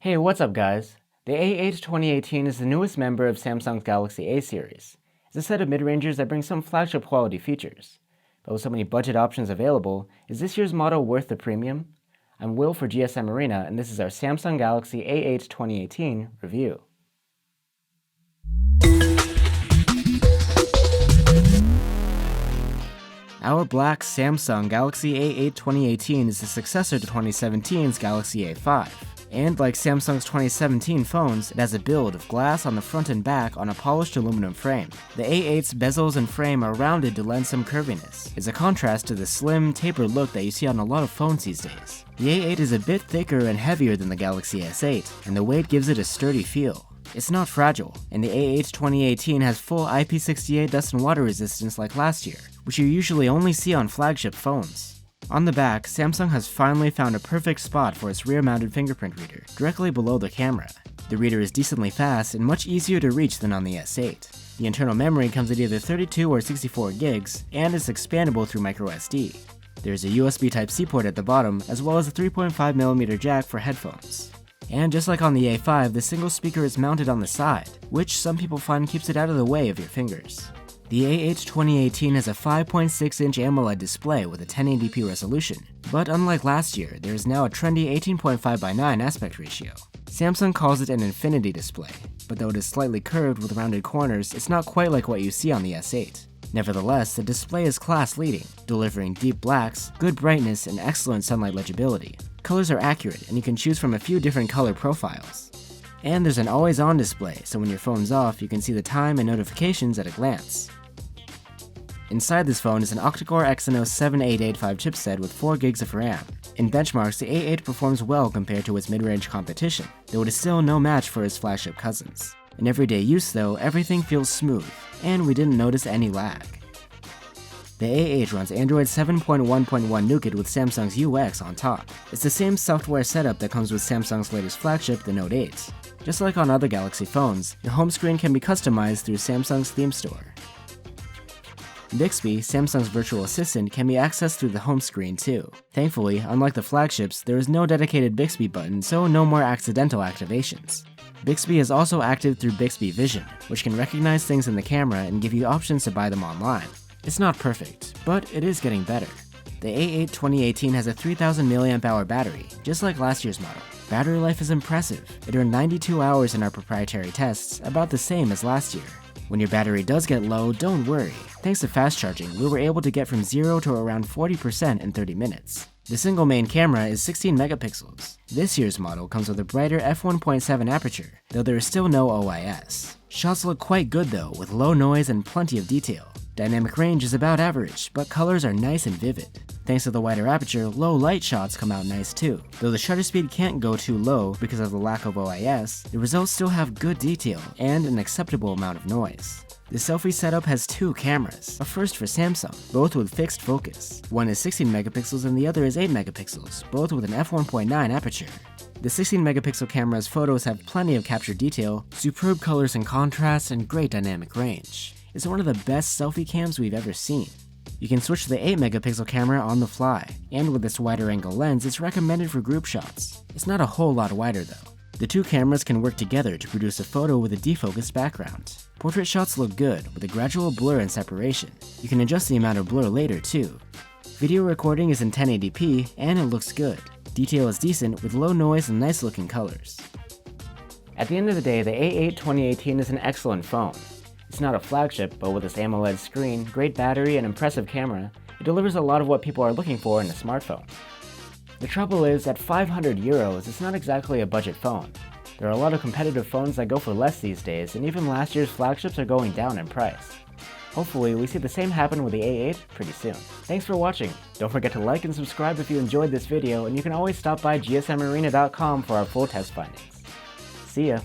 Hey, what's up guys? The A8 2018 is the newest member of Samsung's Galaxy A series. It's a set of mid-rangers that bring some flagship quality features. But with so many budget options available, is this year's model worth the premium? I'm Will for GSM Arena, and this is our Samsung Galaxy A8 2018 review. Our black Samsung Galaxy A8 2018 is the successor to 2017's Galaxy A5. And like Samsung's 2017 phones, it has a build of glass on the front and back on a polished aluminum frame. The A8's bezels and frame are rounded to lend some curviness. It's a contrast to the slim, tapered look that you see on a lot of phones these days. The A8 is a bit thicker and heavier than the Galaxy S8, and the weight gives it a sturdy feel. It's not fragile, and the A8 2018 has full IP68 dust and water resistance like last year, which you usually only see on flagship phones. On the back, Samsung has finally found a perfect spot for its rear-mounted fingerprint reader, directly below the camera. The reader is decently fast and much easier to reach than on the S8. The internal memory comes at either 32 or 64 gigs, and is expandable through microSD. There's a USB Type-C port at the bottom, as well as a 3.5mm jack for headphones. And just like on the A5, the single speaker is mounted on the side, which some people find keeps it out of the way of your fingers. The A8 2018 has a 5.6-inch AMOLED display with a 1080p resolution, but unlike last year, there is now a trendy 18.5:9 aspect ratio. Samsung calls it an infinity display, but though it is slightly curved with rounded corners, it's not quite like what you see on the S8. Nevertheless, the display is class-leading, delivering deep blacks, good brightness, and excellent sunlight legibility. Colors are accurate, and you can choose from a few different color profiles. And there's an always-on display, so when your phone's off, you can see the time and notifications at a glance. Inside this phone is an octa-core Exynos 7885 chipset with 4 gigs of RAM. In benchmarks, the A8 performs well compared to its mid-range competition, though it is still no match for its flagship cousins. In everyday use though, everything feels smooth, and we didn't notice any lag. The A8 runs Android 7.1.1 Nougat with Samsung's UX on top. It's the same software setup that comes with Samsung's latest flagship, the Note 8. Just like on other Galaxy phones, your home screen can be customized through Samsung's theme store. Bixby, Samsung's virtual assistant, can be accessed through the home screen too. Thankfully, unlike the flagships, there is no dedicated Bixby button, so no more accidental activations. Bixby is also active through Bixby Vision, which can recognize things in the camera and give you options to buy them online. It's not perfect, but it is getting better. The A8 2018 has a 3000 mAh battery, just like last year's model. Battery life is impressive. It earned 92 hours in our proprietary tests, about the same as last year. When your battery does get low, don't worry. Thanks to fast charging, we were able to get from 0 to around 40% in 30 minutes. The single main camera is 16 megapixels. This year's model comes with a brighter f1.7 aperture, though there is still no OIS. Shots look quite good though, with low noise and plenty of detail. Dynamic range is about average, but colors are nice and vivid. Thanks to the wider aperture, low light shots come out nice too. Though the shutter speed can't go too low because of the lack of OIS, the results still have good detail and an acceptable amount of noise. The selfie setup has 2 cameras, a first for Samsung, both with fixed focus. One is 16 megapixels and the other is 8 megapixels, both with an f1.9 aperture. The 16 megapixel camera's photos have plenty of captured detail, superb colors and contrast, and great dynamic range. It's one of the best selfie cams we've ever seen. You can switch to the 8 megapixel camera on the fly, and with this wider angle lens, it's recommended for group shots. It's not a whole lot wider though. The 2 cameras can work together to produce a photo with a defocused background. Portrait shots look good, with a gradual blur and separation. You can adjust the amount of blur later too. Video recording is in 1080p, and it looks good. Detail is decent, with low noise and nice looking colors. At the end of the day, the A8 2018 is an excellent phone. It's not a flagship, but with its AMOLED screen, great battery, and impressive camera, it delivers a lot of what people are looking for in a smartphone. The trouble is, at 500 euros, it's not exactly a budget phone. There are a lot of competitive phones that go for less these days, and even last year's flagships are going down in price. Hopefully, we see the same happen with the A8 pretty soon. Thanks for watching. Don't forget to like and subscribe if you enjoyed this video, and you can always stop by gsmarena.com for our full test findings. See ya!